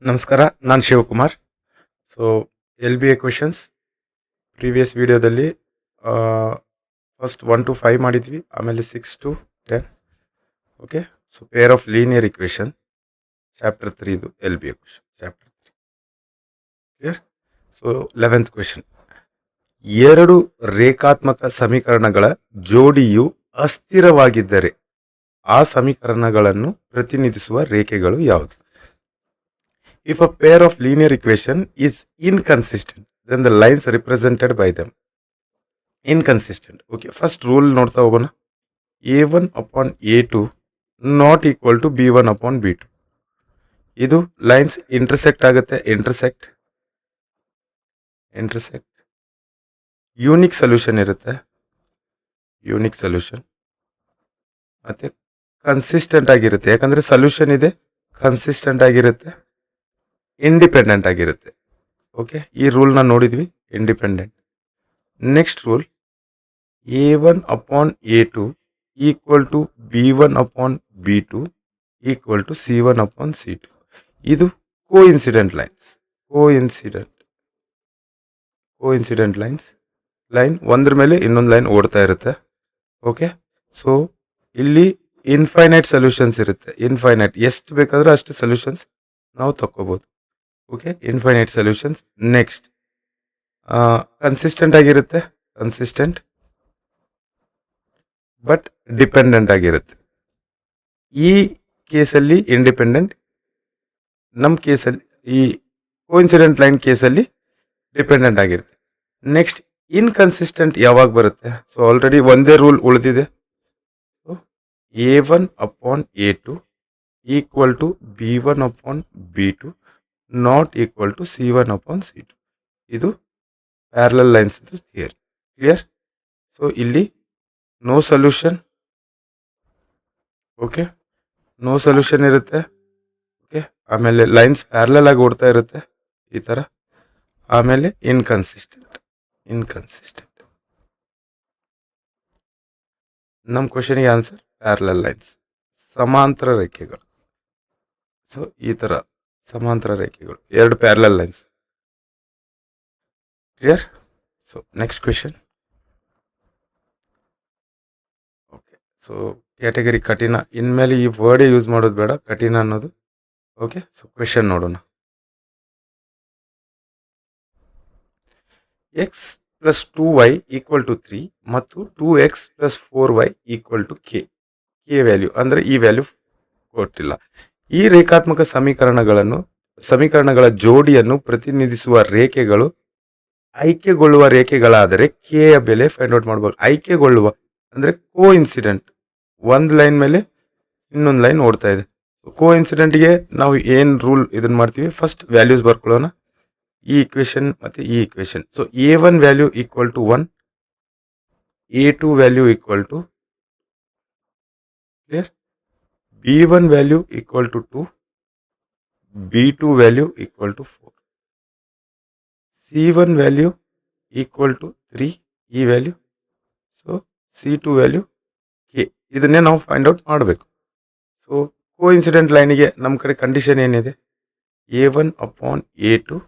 ನಮಸ್ಕಾರ, ನಾನು Shivakumar. So LBA questions previous ವಿಡಿಯೋದಲ್ಲಿ ಫಸ್ಟ್ 1 to 5 ಮಾಡಿದ್ವಿ, ಆಮೇಲೆ 6 to 10. Okay, so pair of linear equation chapter 3 ಇದು LBA question chapter 3. Clear? So 11th question, ಎರಡು ರೇಖಾತ್ಮಕ ಸಮೀಕರಣಗಳ ಜೋಡಿಯು ಅಸ್ಥಿರವಾಗಿದ್ದರೆ ಆ ಸಮೀಕರಣಗಳನ್ನು ಪ್ರತಿನಿಧಿಸುವ ರೇಖೆಗಳು ಯಾವುದು? If a pair of linear equation is inconsistent, then the lines represented by them inconsistent. Okay, first rule ನೋಡ್ತಾ ಹೋಗೋಣ. A1 upon A2 not equal to B1 upon B2. ಇದು ಲೈನ್ಸ್ ಇಂಟರ್ಸೆಕ್ಟ್ ಆಗುತ್ತೆ. ಇಂಟರ್ಸೆಕ್ಟ್ ಯೂನಿಕ್ ಸೊಲ್ಯೂಷನ್ ಇರುತ್ತೆ. ಮತ್ತೆ consistent ಆಗಿರುತ್ತೆ, ಯಾಕಂದ್ರೆ solution ಇದೆ, consistent ಆಗಿರುತ್ತೆ, ಇಂಡಿಪೆಂಡೆಂಟ್ ಆಗಿರುತ್ತೆ. ಓಕೆ, ಈ ರೂಲ್ನ ನೋಡಿದ್ವಿ, independent. Next rule, A1 upon A2 equal to B1 upon B2 equal to C1 upon C2. ಇದು ಕೋಇನ್ಸಿಡೆಂಟ್ ಲೈನ್ಸ್. ಲೈನ್ ಒಂದ್ರ ಮೇಲೆ ಇನ್ನೊಂದು ಲೈನ್ ಓಡ್ತಾ ಇರುತ್ತೆ. ಓಕೆ, ಸೊ ಇಲ್ಲಿ ಇನ್ಫೈನೈಟ್ ಸೊಲ್ಯೂಷನ್ಸ್ ಇರುತ್ತೆ. ಎಷ್ಟು ಬೇಕಾದ್ರೆ ಅಷ್ಟು ಸೊಲ್ಯೂಷನ್ಸ್ ನಾವು ತಗೋಬಹುದು. Okay, infinite solutions. Next, consistent ಆಗಿರುತ್ತೆ, ಬಟ್ ಡಿಪೆಂಡೆಂಟ್ ಆಗಿರುತ್ತೆ. ಈ ಕೇಸಲ್ಲಿ ಇಂಡಿಪೆಂಡೆಂಟ್, ನಮ್ಮ ಕೇಸಲ್ಲಿ ಈ ಕೋಇನ್ಸಿಡೆಂಟ್ ಲೈನ್ ಕೇಸಲ್ಲಿ ಡಿಪೆಂಡೆಂಟ್ ಆಗಿರುತ್ತೆ. ನೆಕ್ಸ್ಟ್, ಇನ್ಕನ್ಸಿಸ್ಟೆಂಟ್ ಯಾವಾಗ ಬರುತ್ತೆ? ಸೊ ಆಲ್ರೆಡಿ ಒಂದೇ ರೂಲ್ ಉಳಿದಿದೆ. A1 upon A2 equal to B1 upon B2 not equal to C1 upon C2. ಇದು parallel lines theory. Clear? So ಇಲ್ಲಿ no solution. Okay, no solution ಇರುತ್ತೆ. Okay, ಆಮೇಲೆ lines parallel ಆಗಿ ಓಡ್ತಾ ಇರುತ್ತೆ ಈ ಥರ. ಆಮೇಲೆ ಇನ್ಕನ್ಸಿಸ್ಟೆಂಟ್. ನಮ್ಮ ಕ್ವೆಶನ್ಗೆ ಆನ್ಸರ್ ಪ್ಯಾರಲಲ್ ಲೈನ್ಸ್, ಸಮಾಂತರ ರೇಖೆಗಳು. ಸೊ ಈ ಥರ ಸಮಾಂತರ ರೇಖೆಗಳು, ಎರಡು parallel lines. Clear? So next question. Okay, so category ಕಠಿಣ. ಇನ್ಮೇಲೆ ಈ ವರ್ಡೇ ಯೂಸ್ ಮಾಡೋದು ಬೇಡ, ಕಠಿಣ ಅನ್ನೋದು. ಓಕೆ, ಸೊ ಕ್ವೆಶನ್ ನೋಡೋಣ. x plus 2y equal to 3 ಮತ್ತು 2x plus 4y equal to k value ಅಂದರೆ ಈ ವ್ಯಾಲ್ಯೂ ಕೊಟ್ಟಿಲ್ಲ. ಈ ರೇಖಾತ್ಮಕ ಸಮೀಕರಣಗಳ ಜೋಡಿಯನ್ನು ಪ್ರತಿನಿಧಿಸುವ ರೇಖೆಗಳು ಆಯ್ಕೆಗೊಳ್ಳುವ ರೇಖೆಗಳಾದರೆ ಕೆ ಯ ಬೆಲೆ ಫೈಂಡ್ ಔಟ್ ಮಾಡಬೇಕು. ಆಯ್ಕೆಗೊಳ್ಳುವ ಅಂದ್ರೆ ಕೋಇನ್ಸಿಡೆಂಟ್, ಒಂದು ಲೈನ್ ಮೇಲೆ ಇನ್ನೊಂದು ಲೈನ್ ಓಡ್ತಾ ಇದೆ. ಕೋಇನ್ಸಿಡೆಂಟ್ಗೆ ನಾವು ಏನು ರೂಲ್ ಇದನ್ನ ಮಾಡ್ತೀವಿ, ಫಸ್ಟ್ ವ್ಯಾಲ್ಯೂಸ್ ಬರ್ಕೊಳ್ಳೋಣ. ಈ ಇಕ್ವೇಶನ್ ಮತ್ತೆ ಈ equation. So A1 value equal to 1, A2 value equal to, clear, B1 value equal to 2, B2 value equal to 4, C1 value equal to 3, ಈ ವ್ಯಾಲ್ಯೂ. ಸೊ C2 ವ್ಯಾಲ್ಯೂ ಕೆ. ಇದನ್ನೇ ನಾವು find out ಮಾಡಬೇಕು. So coincident ಲೈನಿಗೆ ನಮ್ಮ ಕಡೆ condition ಏನಿದೆ? A1 upon A2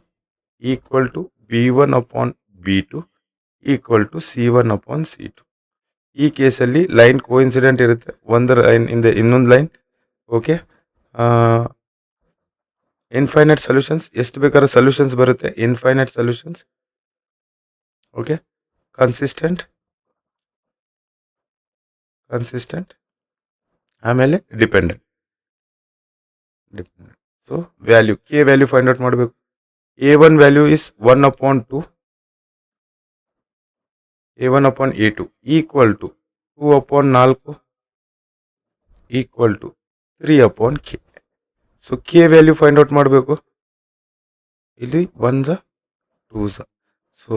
equal to B1 upon B2 equal to C1 upon C2. ಈ ಕೇಸಲ್ಲಿ ಲೈನ್ ಕೋಇನ್ಸಿಡೆಂಟ್ ಇರುತ್ತೆ, ಒಂದು ಲೈನ್ ಇಂದ ಇನ್ನೊಂದು ಲೈನ್. ಓಕೆ, ಇನ್ಫೈನೈಟ್ ಸೊಲ್ಯೂಷನ್ಸ್, ಎಷ್ಟು ಬೇಕಾದ್ರೆ ಸೊಲ್ಯೂಷನ್ಸ್ ಬರುತ್ತೆ, ಇನ್ಫೈನೈಟ್ ಸೊಲ್ಯೂಷನ್ಸ್. ಓಕೆ, ಕನ್ಸಿಸ್ಟೆಂಟ್, ಆಮೇಲೆ dependent. So value, k value find out ಮಾಡಬೇಕು. A1 value is 1 upon 2, A1 upon A2 equal to 2 upon 4 equal to 3 upon k. So k value find out ಮಾಡಬೇಕು. ಇಲ್ಲಿ 1 2. So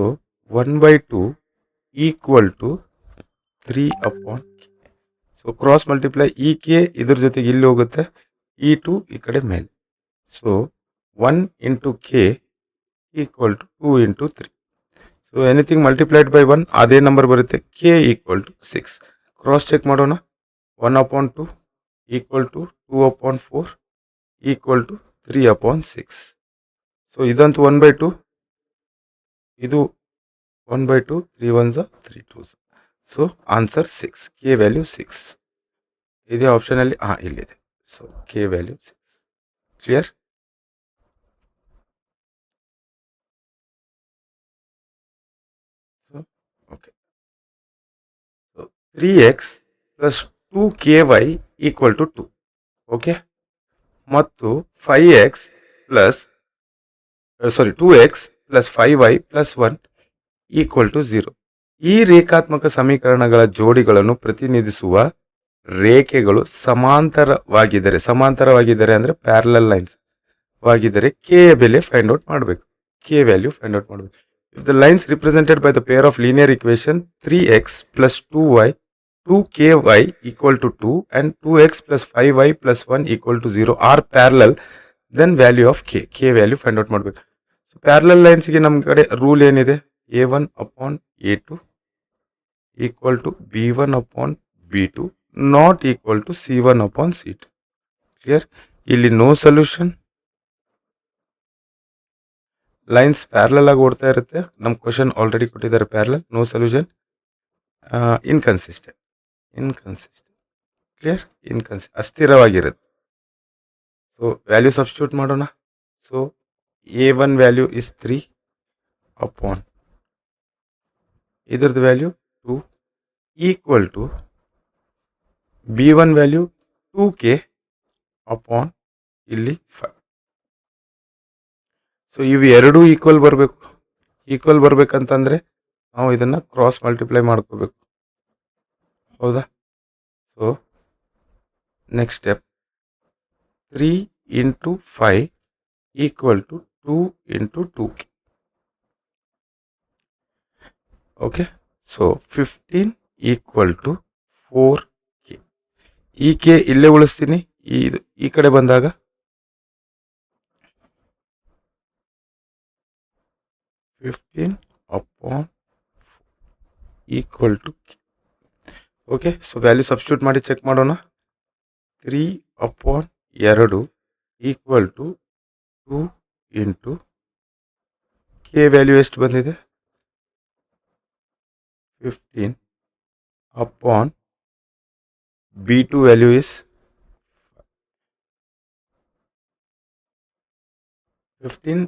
1/2 equal to 3 upon k. So cross multiply, ಈ k ಇದ್ರ ಜೊತೆಗೆ ಇಲ್ಲಿ ಹೋಗುತ್ತೆ, ಈ 2 ಈ ಕಡೆ ಮೇಲೆ. So 1 into K equal to 2 into 3. So anything multiplied by 1 ಅದೇ ನಂಬರ್ ಬರುತ್ತೆ. K equal to 6. Cross check ಮಾಡೋಣ. 1 upon 2 equal to 2 upon 4 equal to 3/6. So ಇದಂತೂ 1/2, ಇದು 1/2, 3 1s 3 2s. So answer 6, K value 6 ಇದೇ ಆಪ್ಷನಲ್ಲಿ. ಇಲ್ಲಿದೆ. So k value 6. Clear? So okay. So 3x plus 2ky equal to 2. Okay. ಮತ್ತು 5x plus 2x plus 5y plus 1 equal to 0. ಈ ರೇಖಾತ್ಮಕ ಸಮೀಕರಣಗಳ ಜೋಡಿಗಳನ್ನು ಪ್ರತಿನಿಧಿಸುವ ರೇಖೆಗಳು ಸಮಾಂತರವಾಗಿದ್ದರೆ ಅಂದರೆ ಪ್ಯಾರಲಲ್ ಲೈನ್ಸ್ ವಾಗಿದ್ದರೆ ಕೆ ಬೆಲೆ ಫೈಂಡ್ ಔಟ್ ಮಾಡಬೇಕು. ಕೆ ವ್ಯಾಲ್ಯೂ ಫೈಂಡ್ ಔಟ್ ಮಾಡಬೇಕು. If the lines represented by the pair of linear equation 3x plus 2ky equal to 2 and 2x plus 5y plus 1 equal to 0 are parallel, then value of k value find out ಮಾಡಬೇಕು. So parallel ಲೈನ್ಸ್ಗೆ ನಮ್ಮ ಕಡೆ rule ಏನಿದೆ? a1 upon a2 equal to b1 upon b2 not equal to c1 upon c2. Clear? ಇಲ್ಲಿ no solution. Lines parallel ಆಗಿ ಓಡ್ತಾ ಇರುತ್ತೆ. ನಮ್ಮ ಕ್ವಶನ್ ಆಲ್ರೆಡಿ ಕೊಟ್ಟಿದ್ದಾರೆ parallel, no solution, inconsistent. Clear? ಅಸ್ಥಿರವಾಗಿರುತ್ತೆ. ಸೊ ವ್ಯಾಲ್ಯೂ ಸಬ್ಸ್ಟಿಟ್ಯೂಟ್ ಮಾಡೋಣ. So a1 value is 3 upon ಇದ್ರದ್ದು value 2 equal to b1 value 2k upon ಇಲ್ಲಿ 5. ಸೊ ಇವು ಎರಡೂ ಈಕ್ವಲ್ ಬರಬೇಕಂತಂದ್ರೆ ನಾವು ಇದನ್ನು ಕ್ರಾಸ್ ಮಲ್ಟಿಪ್ಲೈ ಮಾಡ್ಕೋಬೇಕು. ಹೌದಾ? So next step 3 into 5 equal to 2 into 2k. Okay. So 15 equal to 4k. ಈ ಕೆ ಇಲ್ಲೇ ಉಳಿಸ್ತೀನಿ. ಈ ಕಡೆ ಬಂದಾಗ 15 upon equal to k. Okay. So value substitute ಮಾಡಿ ಚೆಕ್ ಮಾಡೋಣ. 3 upon 2 equal to 2 into k value ಎಷ್ಟು ಬಂದಿದೆ? 15 upon b2 value is 15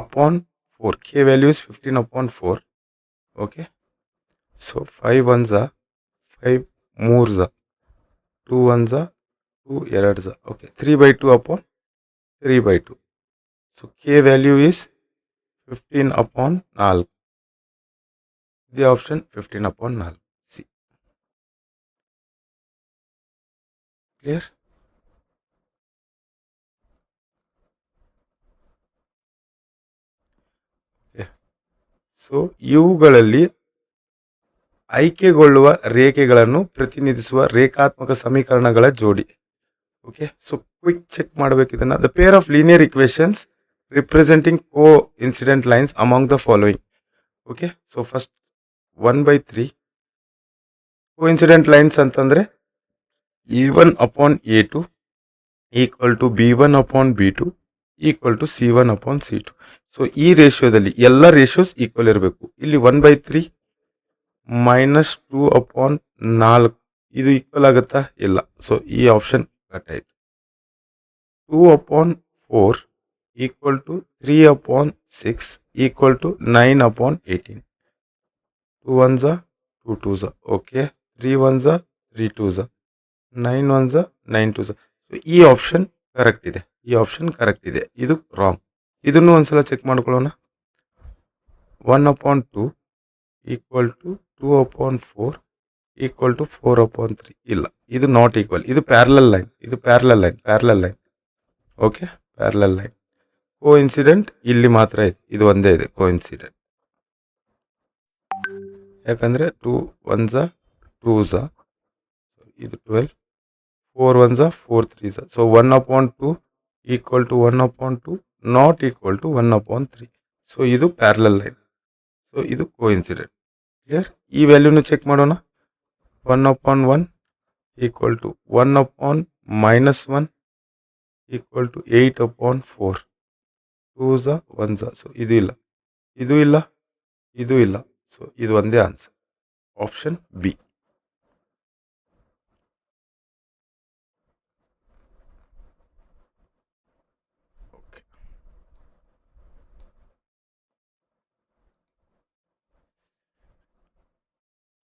upon 4. K value is 15 upon 4. Okay. So 5 1s 5 3s 2 1s 2 2s. Okay. 3/2 upon 3/2. So k value is 15 upon 4. The option 15 upon 4 C. Clear? Okay. So ಇವುಗಳಲ್ಲಿ ಆಯ್ಕೆಗೊಳ್ಳುವ ರೇಖೆಗಳನ್ನು ಪ್ರತಿನಿಧಿಸುವ ರೇಖಾತ್ಮಕ ಸಮೀಕರಣಗಳ ಜೋಡಿ. Okay. So quick check ಮಾಡಬೇಕು ಇದನ್ನು. The pair of linear equations representing coincident lines among the following. Okay. So first 1/3 coincident lines ಅಂತಂದರೆ a1 upon a2 equal to b1 upon b2 equal to c1 upon c2. So ಈ ರೇಷಿಯೋದಲ್ಲಿ ಎಲ್ಲ ratios equal ಇರಬೇಕು. ಇಲ್ಲಿ 1/3 minus 2 upon 4 ಇದು equal ಆಗುತ್ತಾ? ಇಲ್ಲ. So ಈ ಆಪ್ಷನ್ ಕಟ್ ಆಯಿತು. 2 upon 4 equal to 3 upon 6 equal to 9 upon 18. 2 1s 2 2s. Okay. 3 1s 3 2s. 9 1s 9 2s. So ಈ ಆಪ್ಷನ್ ಕರೆಕ್ಟ್ ಇದೆ. ಇದು ರಾಂಗ್. ಇದನ್ನು ಒಂದ್ಸಲ ಚೆಕ್ ಮಾಡ್ಕೊಳ್ಳೋಣ. 1 upon 2 equal to 2 upon 4 equal to 4 upon 3. ಇಲ್ಲ, ಇದು ನಾಟ್ ಈಕ್ವಲ್. ಇದು parallel line. Okay. Parallel line. Coincident ಇಲ್ಲಿ ಮಾತ್ರ ಇದೆ. ಇದು ಒಂದೇ ಇದೆ ಕೋ ಇನ್ಸಿಡೆಂಟ್. ಯಾಕಂದರೆ 2 1s 2s ಇದು 12, 4 1s 4 3s. So 1 upon 2 equal to 1 upon 2 not equal to 1 upon 3. So ಇದು ಪ್ಯಾರಲಲ್ ಲೈನ್. ಸೊ ಇದು ಕೋ ಇನ್ಸಿಡೆಂಟ್. ಕ್ಲಿಯರ್? ಈ ವ್ಯಾಲ್ಯೂನು ಚೆಕ್ ಮಾಡೋಣ. 1 upon 1 equal to 1 upon -1 equal to 8/4. 2s 1s. ಸೊ ಇದು ಇಲ್ಲ, ಇದು ಇಲ್ಲ, ಇದು ಇಲ್ಲ. ಸೊ ಇದು ಒಂದೇ ಆನ್ಸರ್, ಆಪ್ಷನ್ ಬಿ.